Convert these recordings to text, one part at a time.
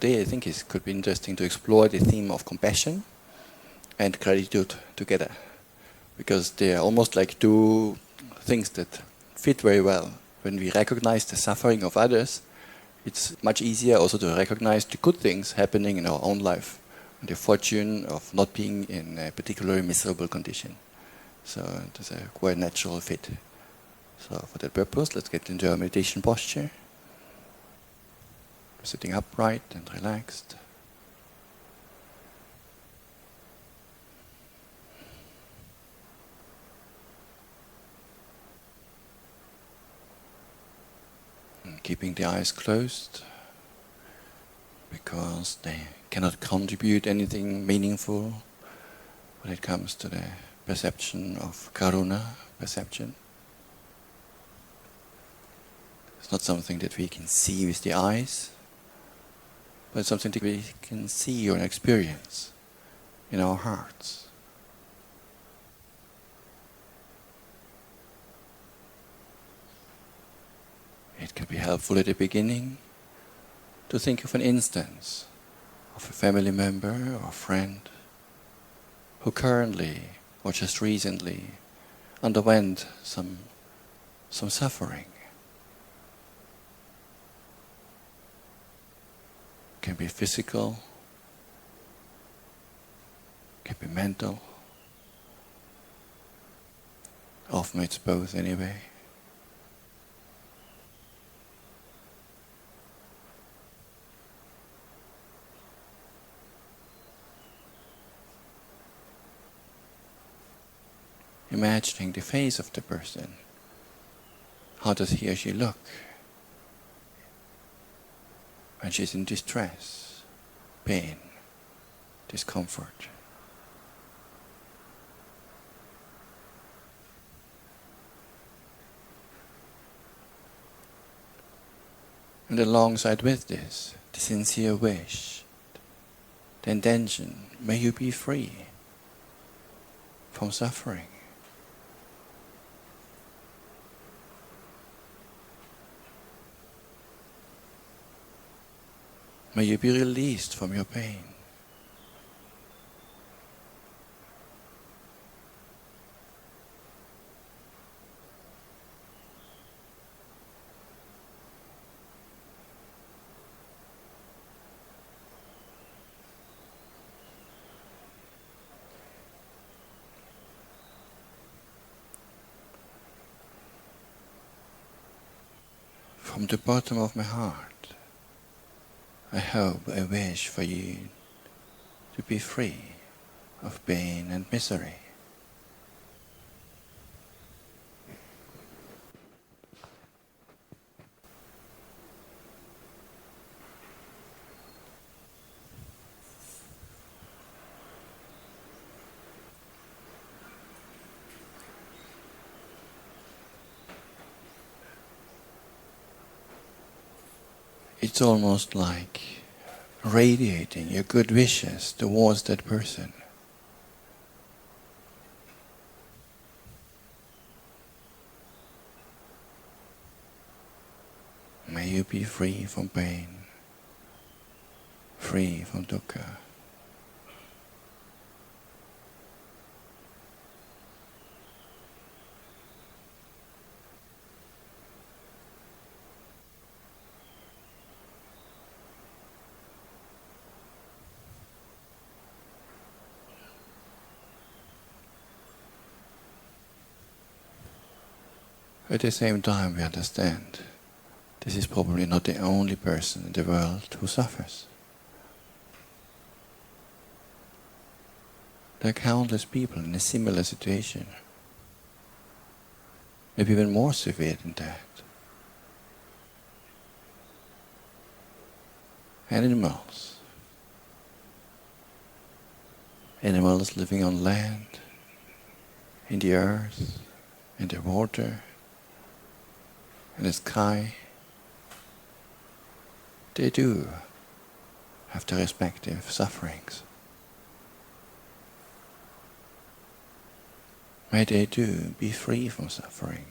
today I think it could be interesting to explore the theme of compassion and gratitude together, because they are almost like two things that fit very well. When we recognize the suffering of others, it's much easier also to recognize the good things happening in our own life, and the fortune of not being in a particularly miserable condition. So there's a quite natural fit. So for that purpose, let's get into our meditation posture. Sitting upright and relaxed. And keeping the eyes closed, because they cannot contribute anything meaningful when it comes to the perception of karuna, perception. It's not something that we can see with the eyes, but it's something that we can see or experience in our hearts. It can be helpful at the beginning to think of an instance of a family member or friend who currently or just recently underwent some suffering. It can be physical, it can be mental. Often it's both anyway. Imagining the face of the person. How does he or she look when she's in distress, pain, discomfort? And alongside with this, the sincere wish, the intention, may you be free from suffering. May you be released from your pain. From the bottom of my heart, I hope, I wish for you to be free of pain and misery. It's almost like radiating your good wishes towards that person. May you be free from pain, free from dukkha. At the same time, we understand this is probably not the only person in the world who suffers. There are countless people in a similar situation, maybe even more severe than that. Animals living on land, in the earth, in the water, in the sky, they do have their respective sufferings. May they do be free from suffering.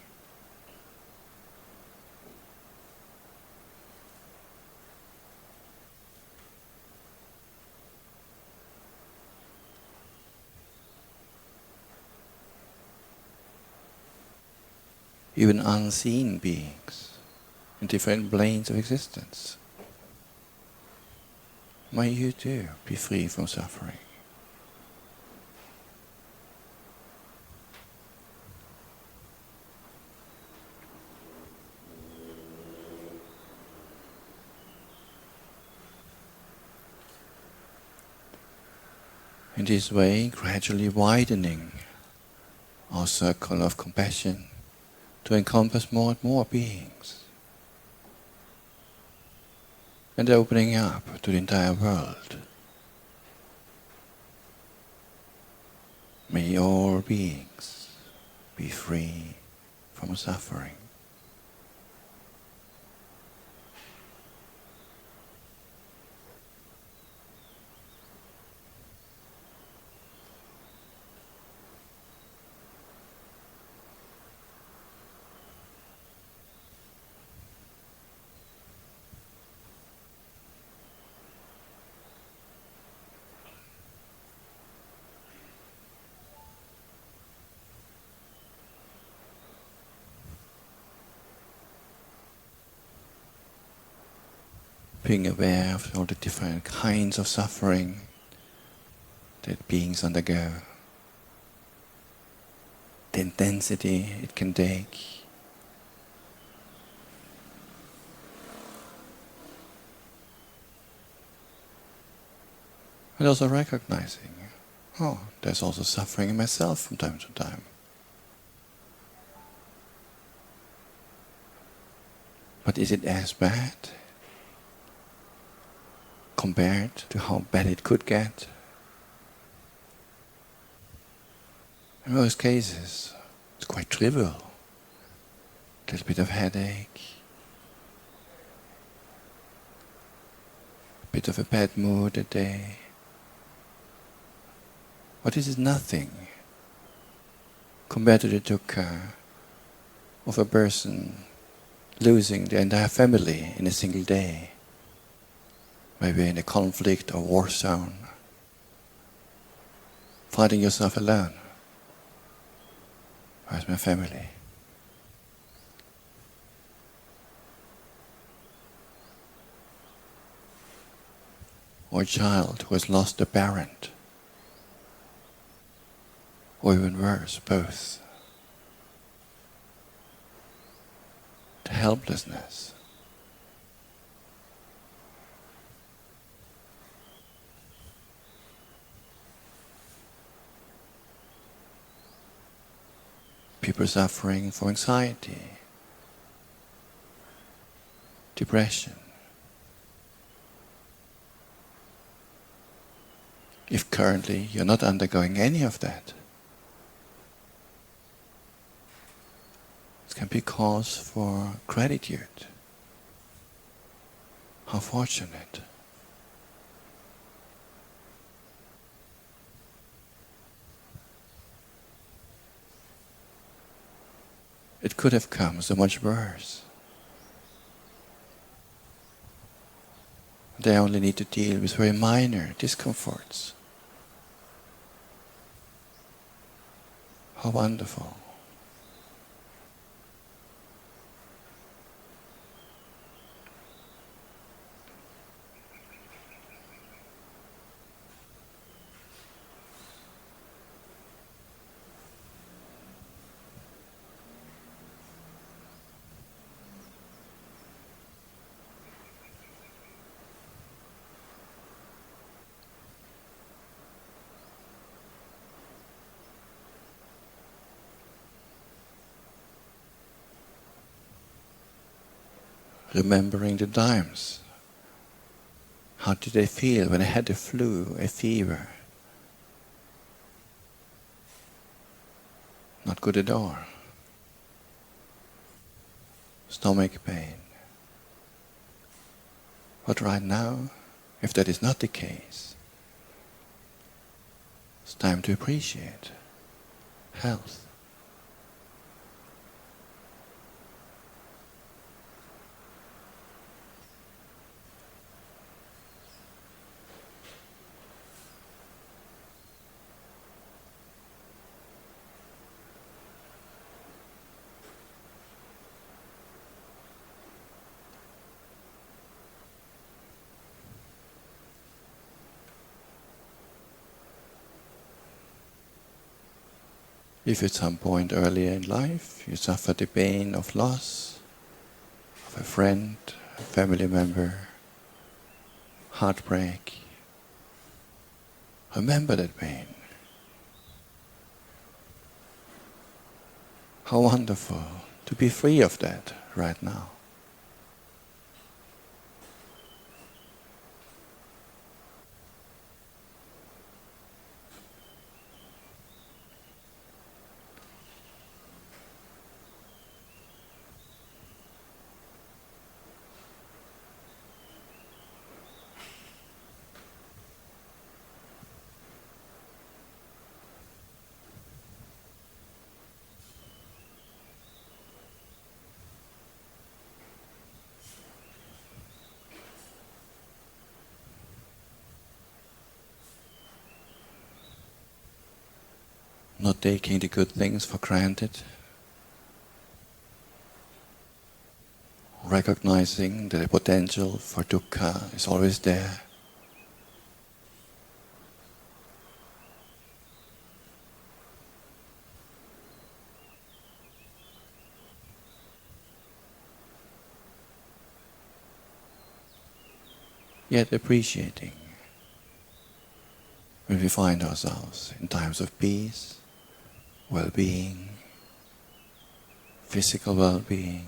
even unseen beings in different planes of existence. May you too be free from suffering. In this way, gradually widening our circle of compassion to encompass more and more beings, and opening up to the entire world. May all beings be free from suffering. Being aware of all the different kinds of suffering that beings undergo, the intensity it can take, and also recognizing, oh, there's also suffering in myself from time to time. But is it as bad compared to how bad it could get? In most cases, it's quite trivial. A little bit of headache, a bit of a bad mood a day. But this is nothing compared to the dukkha of a person losing their entire family in a single day. Maybe in a conflict or war zone, finding yourself alone. Where's my family? Or a child who has lost a parent, or even worse, both. The helplessness. People suffering from anxiety, depression. If currently you're not undergoing any of that, it can be cause for gratitude. How fortunate. It could have come so much worse. They only need to deal with very minor discomforts. How wonderful. Remembering the times. How did I feel when I had the flu, a fever? Not good at all. Stomach pain. But right now, if that is not the case, it's time to appreciate health. If at some point earlier in life you suffered the pain of loss of a friend, a family member, heartbreak, remember that pain. How wonderful to be free of that right now. Not taking the good things for granted, recognizing that the potential for dukkha is always there. Yet appreciating when we find ourselves in times of peace, well-being, physical well-being,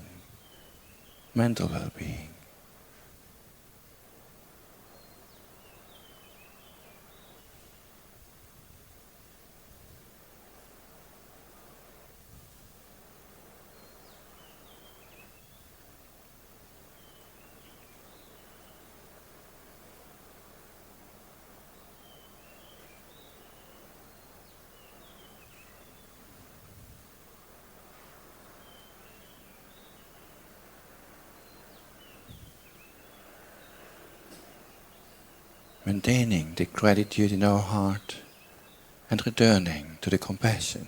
mental well-being. Maintaining the gratitude in our heart and returning to the compassion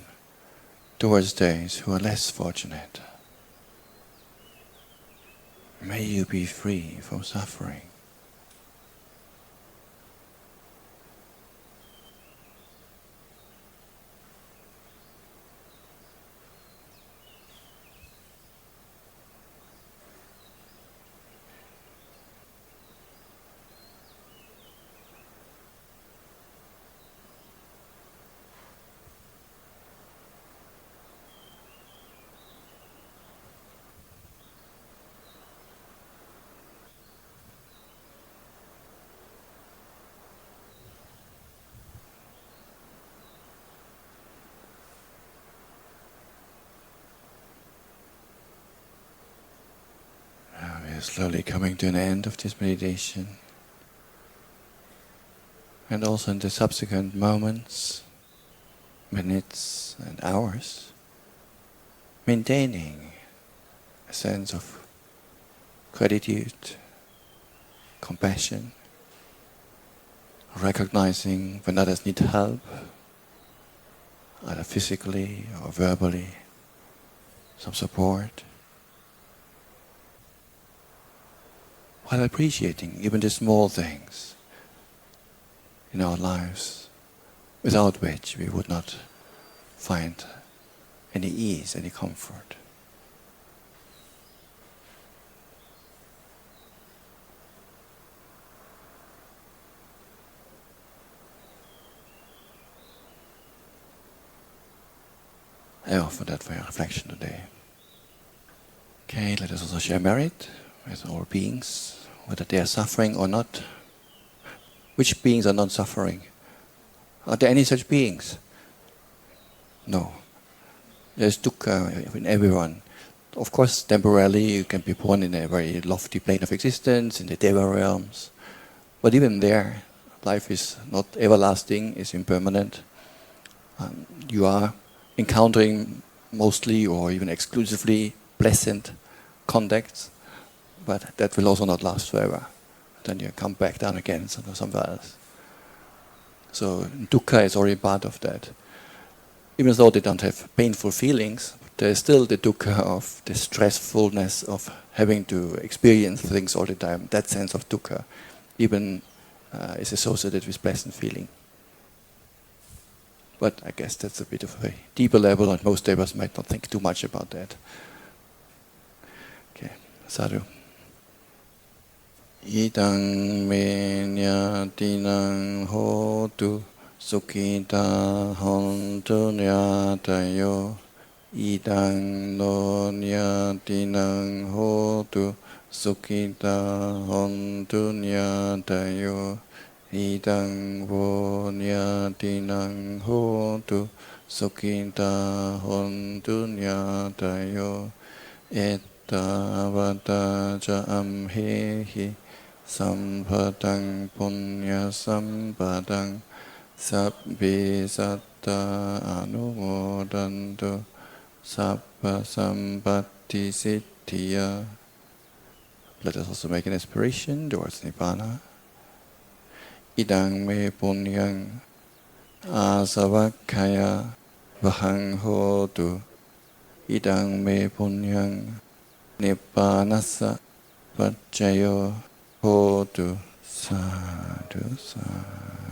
towards those who are less fortunate. May you be free from suffering. We are slowly coming to an end of this meditation. And also in the subsequent moments, minutes and hours, maintaining a sense of gratitude, compassion, recognizing when others need help, either physically or verbally, some support, while appreciating even the small things in our lives, without which we would not find any ease, any comfort. I offer that for your reflection today. Okay, let us also share merit with all beings, whether they are suffering or not. Which beings are not suffering? Are there any such beings? No. There's dukkha in everyone. Of course, temporarily you can be born in a very lofty plane of existence, in the Deva realms. But even there, life is not everlasting, it's impermanent. You are encountering mostly or even exclusively pleasant contacts, but that will also not last forever. Then you come back down again somewhere else. So dukkha is already part of that. Even though they don't have painful feelings, there is still the dukkha of the stressfulness of having to experience things all the time. That sense of dukkha even is associated with pleasant feeling. But I guess that's a bit of a deeper level, and most of us might not think too much about that. Okay, sadhu. Idang me nyatinang hotu sukhita hontu nyatayo. Idang no nyatinang hotu sukhita hontu nyatayo. Idang vo nyatinang hotu sukhita hontu nyatayo. Ettavata ca amhehi sampadang punya sampadang sabbe satta anumodantu sabba sampatti siddhya. Let us also make an aspiration towards Nibbana. Idang me punyang asavakkaya vahang hotu. Idang me punyang nibbanassa vajjayo hotu. Sadhu, sadhu.